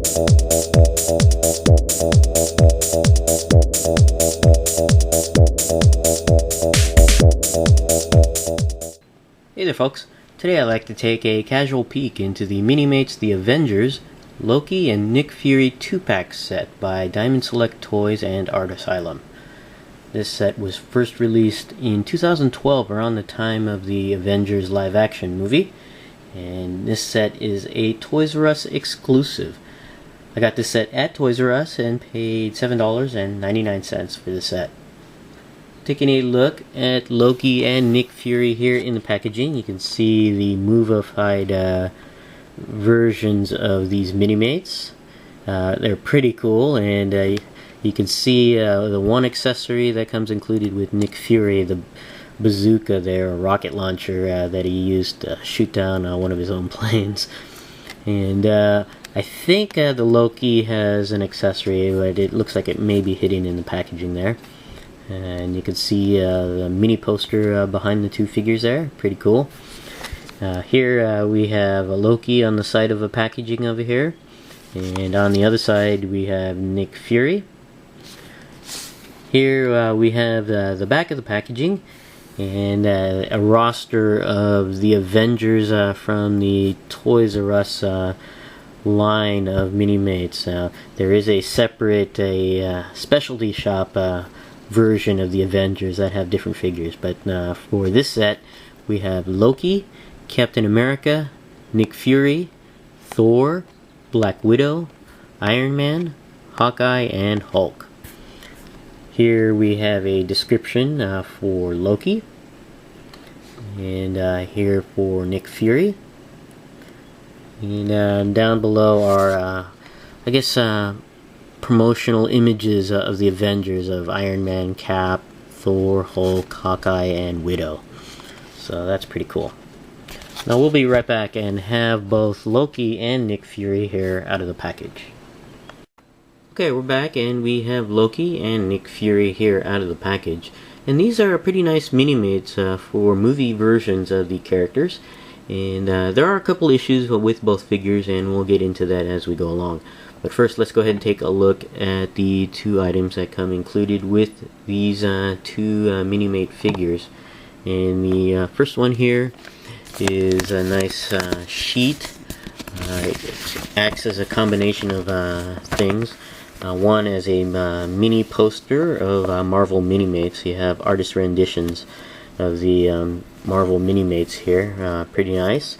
Hey there folks, today I'd like to take a casual peek into the Minimates The Avengers, Loki and Nick Fury 2-pack set by Diamond Select Toys and Art Asylum. This set was first released in 2012 around the time of the Avengers live action movie, and this set is a Toys R Us exclusive. I got this set at Toys R Us and paid $7.99 for the set. Taking a look at Loki and Nick Fury here in the packaging, you can see the move-ified versions of these Minimates. They're pretty cool, and you can see the one accessory that comes included with Nick Fury, the bazooka there, a rocket launcher that he used to shoot down one of his own planes. And I think the Loki has an accessory, but it looks like it may be hidden in the packaging there. And you can see the mini poster behind the two figures there. Pretty cool. Here we have a Loki on the side of a packaging over here, and on the other side we have Nick Fury. Here we have the back of the packaging and a roster of the Avengers from the Toys R Us line of Minimates. There is a separate specialty shop version of the Avengers that have different figures, but for this set we have Loki, Captain America, Nick Fury, Thor, Black Widow, Iron Man, Hawkeye, and Hulk. Here we have a description for Loki, and here for Nick Fury, and down below are I guess promotional images of the Avengers of Iron Man, Cap, Thor, Hulk, Hawkeye, and Widow. So that's pretty cool. Now we'll be right back and have both Loki and Nick Fury here out of the package. Okay, we're back and we have Loki and Nick Fury here out of the package. And these are pretty nice Minimates for movie versions of the characters. And there are a couple issues with both figures, and we'll get into that as we go along. But first, let's go ahead and take a look at the two items that come included with these two Minimate figures. And the first one here is a nice sheet. It acts as a combination of things. One is a mini poster of Marvel Minimates. You have artist renditions of the Marvel Minimates here. Pretty nice.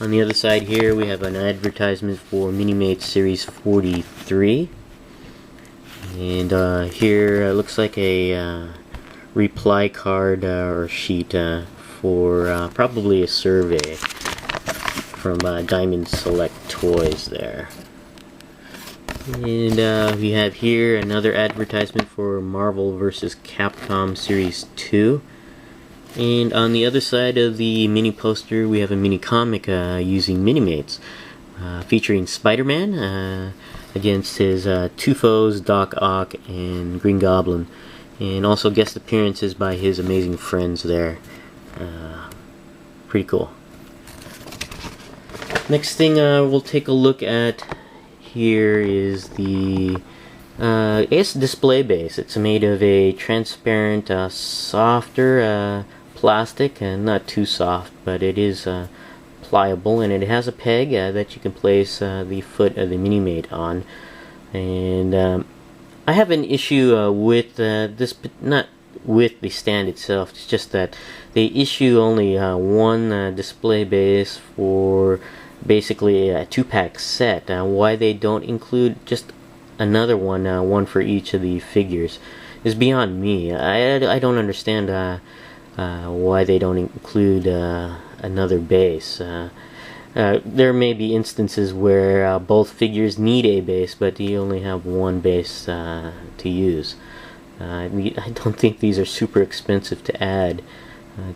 On the other side here we have an advertisement for Minimates Series 43. And here it looks like a reply card or sheet for probably a survey from Diamond Select Toys there. And we have here another advertisement for Marvel vs. Capcom Series 2. And on the other side of the mini poster we have a mini comic using Minimates featuring Spider-Man against his two foes, Doc Ock and Green Goblin, and also guest appearances by his amazing friends there. Pretty cool. Next thing we'll take a look at here is the display base. It's made of a transparent, softer plastic, and not too soft, but it is pliable, and it has a peg that you can place the foot of the Minimate on. And I have an issue with this, not with the stand itself. It's just that they issue only one display base for basically a 2-pack set. Why they don't include just another one, one for each of the figures, is beyond me. I don't understand why they don't include another base. There may be instances where both figures need a base, but you only have one base to use. I don't think these are super expensive to add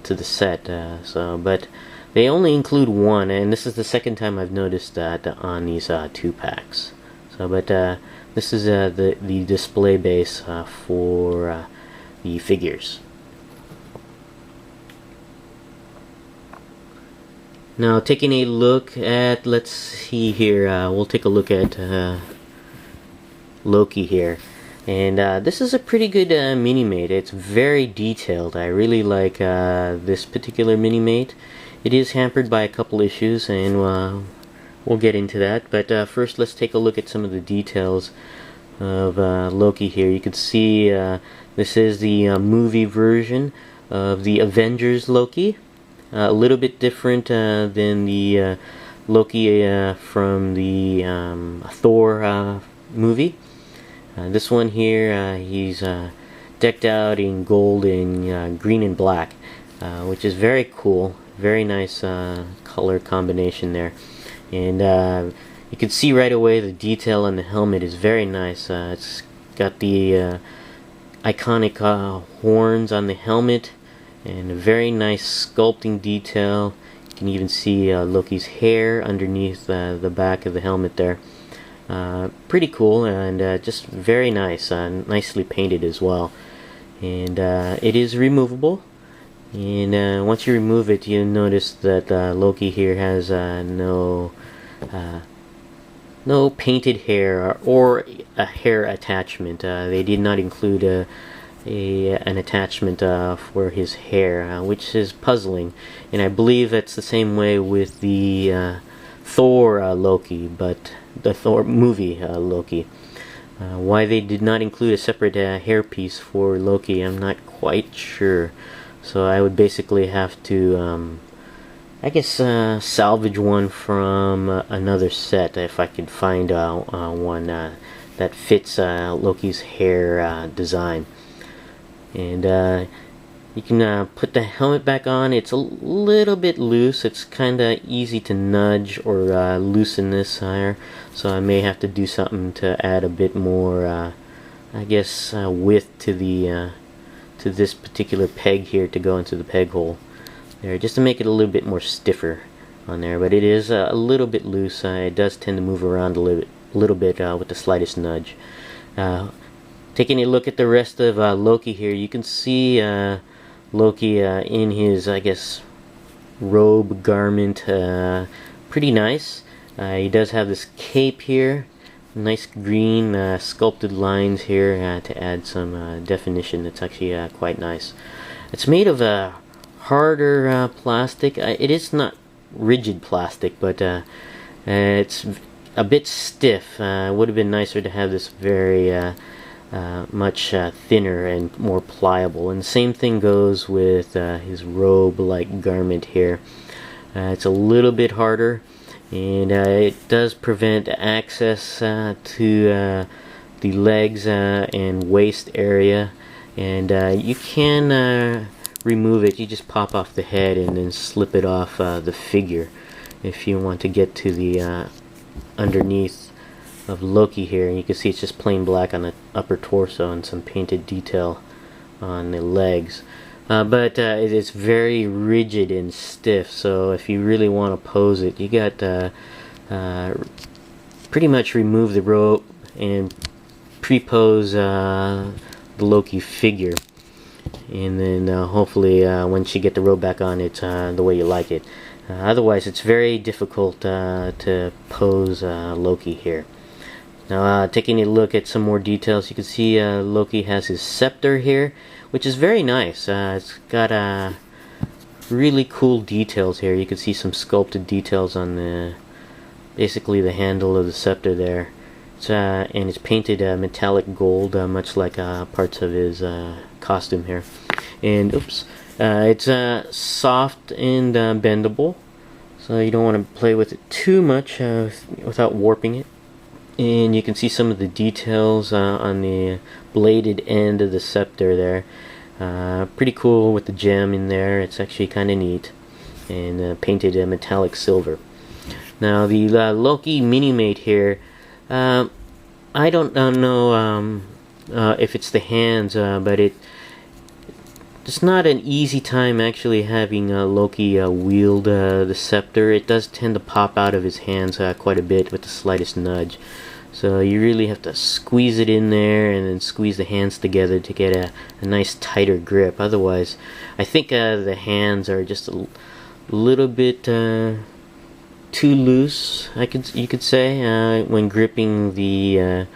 to the set, but they only include one, and this is the second time I've noticed that on these 2-packs. But this is the display base for the figures. Now taking a look at, let's see here, we'll take a look at Loki here. And this is a pretty good Minimate. It's very detailed. I really like this particular Minimate. It is hampered by a couple issues, and we'll get into that. But first, let's take a look at some of the details of Loki here. You can see this is the movie version of the Avengers Loki. A little bit different than the Loki from the Thor movie. This one here, he's decked out in gold and green and black, which is very cool. Very nice color combination there. And you can see right away the detail on the helmet is very nice. It's got the iconic horns on the helmet and a very nice sculpting detail. You can even see Loki's hair underneath the back of the helmet there. Pretty cool, and just very nice, nicely painted as well. And it is removable, and once you remove it, you notice that Loki here has no painted hair or a hair attachment. They did not include an attachment for his hair, which is puzzling, and I believe it's the same way with the Thor Loki, but the Thor movie Loki. Why they did not include a separate hairpiece for Loki, I'm not quite sure. So I would basically have to, I guess, salvage one from another set if I could find one that fits Loki's hair design. And you can put the helmet back on. It's a little bit loose. It's kind of easy to nudge or loosen this higher. So I may have to do something to add a bit more, I guess, width to the to this particular peg here to go into the peg hole there, just to make it a little bit more stiffer on there. But it is a little bit loose. It does tend to move around a little bit with the slightest nudge. Taking a look at the rest of Loki here, you can see Loki in his, I guess, robe garment. Pretty nice. He does have this cape here, nice green sculpted lines here to add some definition. That's actually quite nice. It's made of harder plastic. It is not rigid plastic, but it's a bit stiff. It would have been nicer to have this very much thinner and more pliable. And the same thing goes with his robe-like garment here. It's a little bit harder, and it does prevent access to the legs and waist area. And you can remove it. You just pop off the head and then slip it off the figure if you want to get to the underneath of Loki here. And you can see it's just plain black on the upper torso and some painted detail on the legs. But it is very rigid and stiff, so if you really want to pose it, you got pretty much remove the rope and pre-pose the Loki figure, and then hopefully once you get the robe back on, it's the way you like it. Otherwise, it's very difficult to pose Loki here. Now, taking a look at some more details, you can see Loki has his scepter here, which is very nice. It's got really cool details here. You can see some sculpted details on the basically the handle of the scepter there. And it's painted metallic gold, much like parts of his costume here. And oops, it's soft and bendable, so you don't want to play with it too much without warping it. And you can see some of the details on the bladed end of the scepter there. Pretty cool with the gem in there. It's actually kind of neat. And painted metallic silver. Now the Loki Minimate here, I don't know if it's the hands, but it's not an easy time actually having Loki wield the scepter. It does tend to pop out of his hands quite a bit with the slightest nudge. So you really have to squeeze it in there and then squeeze the hands together to get a nice tighter grip. Otherwise, I think the hands are just a little bit too loose, you could say, when gripping the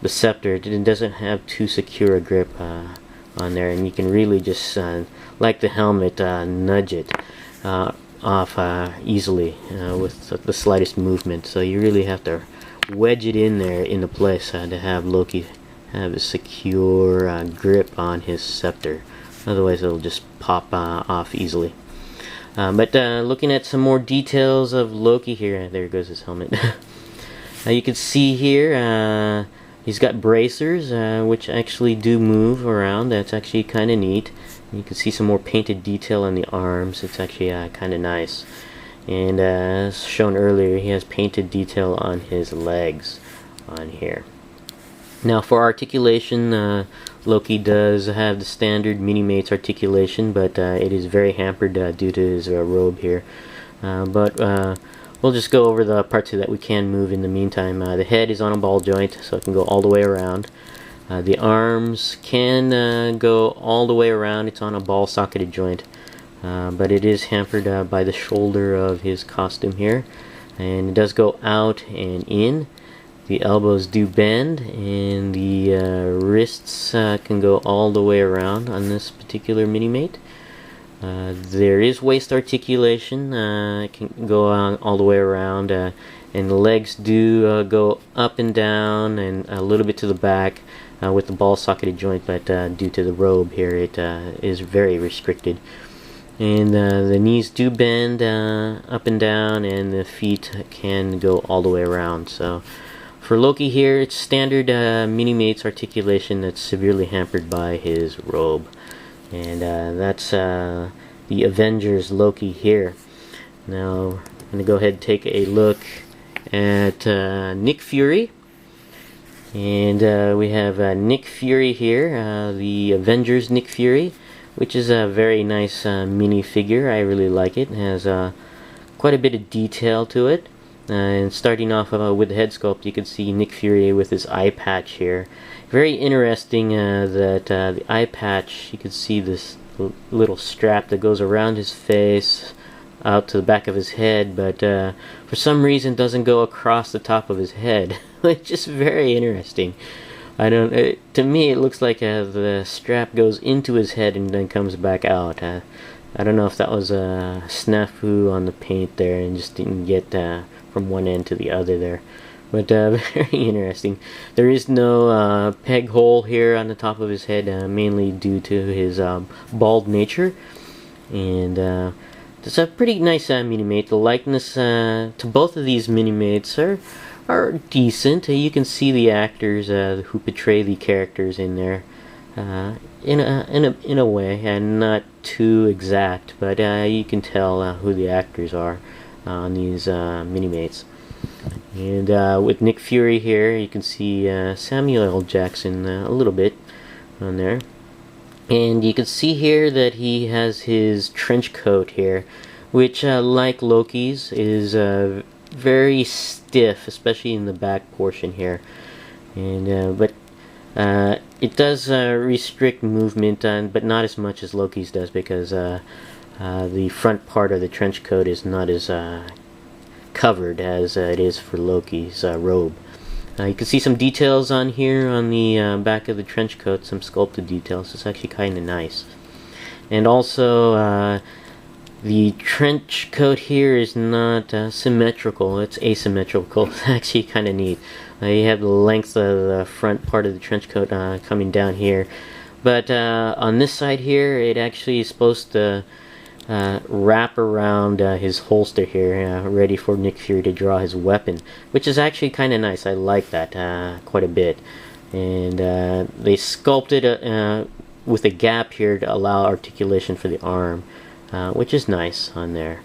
scepter. It doesn't have too secure a grip on there, and you can really just, like the helmet, nudge it off easily with the slightest movement. So you really have to wedge it in there into place to have Loki have a secure grip on his scepter. Otherwise it'll just pop off easily. But looking at some more details of Loki here, there goes his helmet. You can see here he's got bracers which actually do move around. That's actually kind of neat. You can see some more painted detail on the arms. It's actually kind of nice. And as shown earlier, he has painted detail on his legs on here. Now for articulation, Loki does have the standard Minimates articulation, but it is very hampered due to his robe here. But we'll just go over the parts that we can move in the meantime. The head is on a ball joint, so it can go all the way around. The arms can go all the way around. It's on a ball socketed joint. But it is hampered by the shoulder of his costume here, and it does go out and in. The elbows do bend, and the wrists can go all the way around on this particular Minimate. There is waist articulation. It can go on all the way around, and the legs do go up and down and a little bit to the back with the ball socketed joint, but due to the robe here, it is very restricted. And the knees do bend up and down, and the feet can go all the way around. So for Loki here, it's standard Minimates articulation that's severely hampered by his robe. And that's the Avengers Loki here. Now I'm going to go ahead and take a look at Nick Fury. And we have Nick Fury here, the Avengers Nick Fury, which is a very nice mini figure. I really like it. It has quite a bit of detail to it. And starting off with the head sculpt, you can see Nick Fury with his eye patch here. Very interesting that the eye patch, you can see this little strap that goes around his face out to the back of his head, but for some reason doesn't go across the top of his head. It's just very interesting. To me it looks like the strap goes into his head and then comes back out. I don't know if that was a snafu on the paint there and just didn't get from one end to the other there. But very interesting. There is no peg hole here on the top of his head, mainly due to his bald nature. And it's a pretty nice Minimate. The likeness to both of these Minimates are decent. You can see the actors who portray the characters in there in a way, and not too exact, but you can tell who the actors are on these Minimates. And with Nick Fury here, you can see Samuel L. Jackson a little bit on there. And you can see here that he has his trench coat here, which like Loki's is very stiff, especially in the back portion here. And but it does restrict movement, but not as much as Loki's does, because the front part of the trench coat is not as covered as it is for Loki's robe. You can see some details on here on the back of the trench coat, some sculpted details. It's actually kind of nice. And also the trench coat here is not symmetrical, it's asymmetrical. It's actually kind of neat. You have the length of the front part of the trench coat coming down here, but on this side here it actually is supposed to wrap around his holster here, ready for Nick Fury to draw his weapon, which is actually kind of nice. I like that quite a bit. And they sculpted with a gap here to allow articulation for the arm, which is nice on there.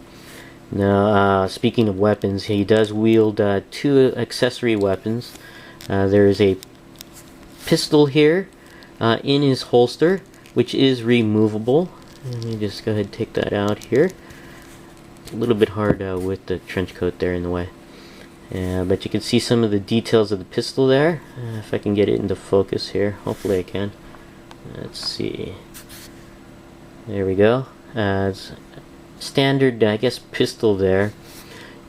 Now, speaking of weapons, he does wield two accessory weapons. There is a pistol here in his holster, which is removable. Let me just go ahead and take that out here. It's a little bit hard with the trench coat there in the way. But you can see some of the details of the pistol there. If I can get it into focus here. Hopefully I can. Let's see. There we go. It's standard, I guess, pistol there.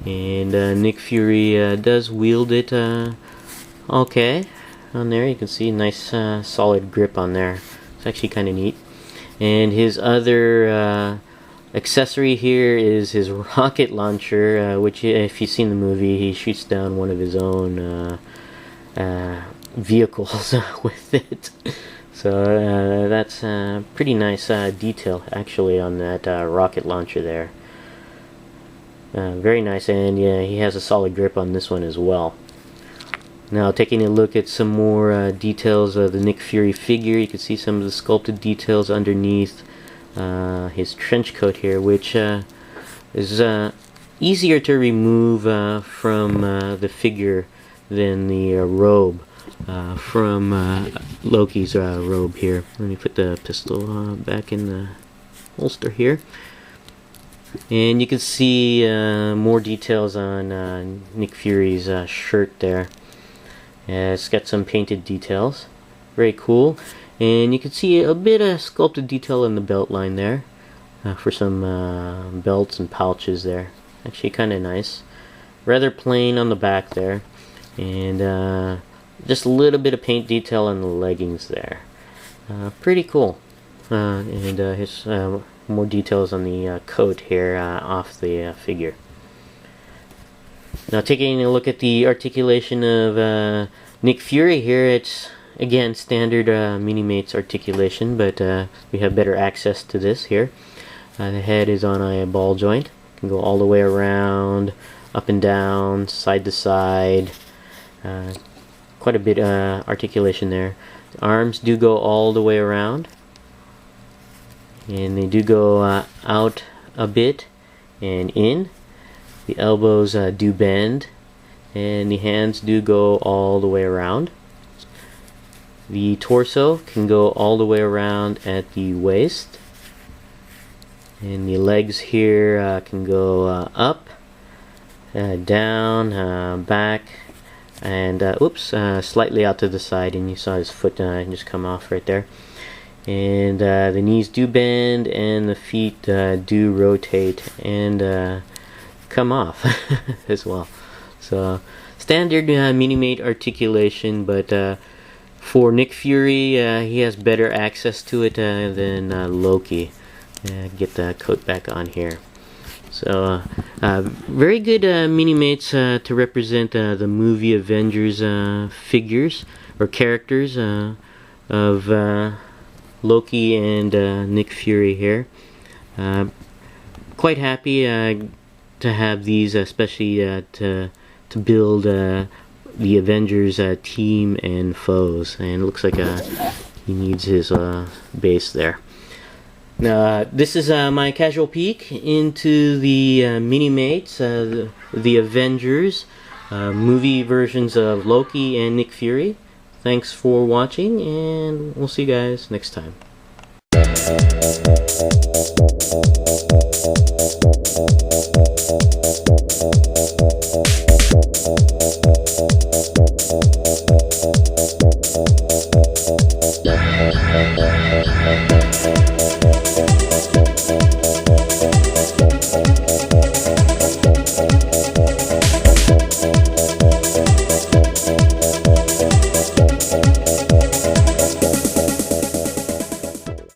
And Nick Fury does wield it okay. On there you can see nice solid grip on there. It's actually kind of neat. And his other accessory here is his rocket launcher, which, if you've seen the movie, he shoots down one of his own vehicles with it. So that's pretty nice detail actually on that rocket launcher there. Very nice, and yeah, he has a solid grip on this one as well. Now, taking a look at some more details of the Nick Fury figure, you can see some of the sculpted details underneath his trench coat here, which is easier to remove from the figure than the robe from Loki's robe here. Let me put the pistol back in the holster here. And you can see more details on Nick Fury's shirt there. It's got some painted details. Very cool. And you can see a bit of sculpted detail in the belt line there for some belts and pouches there. Actually kind of nice. Rather plain on the back there. And just a little bit of paint detail on the leggings there. Pretty cool. And his more details on the coat here off the figure. Now, taking a look at the articulation of Nick Fury here, it's again standard Minimates articulation, but we have better access to this here. The head is on a ball joint. Can go all the way around, up and down, side to side. Quite a bit articulation there. The arms do go all the way around, and they do go out a bit and in. The elbows do bend, and the hands do go all the way around. The torso can go all the way around at the waist, and the legs here can go up, down, back, and slightly out to the side, and you saw his foot just come off right there. And the knees do bend, and the feet do rotate and come off as well. So standard Minimate articulation, but for Nick Fury, he has better access to it than Loki. Get the coat back on here. So very good Minimates to represent the movie Avengers figures or characters of Loki and Nick Fury here. Quite happy to have these, especially to build the Avengers team and foes. And it looks like he needs his base there. Now, this is my casual peek into the Minimates, the Avengers movie versions of Loki and Nick Fury. Thanks for watching, and we'll see you guys next time.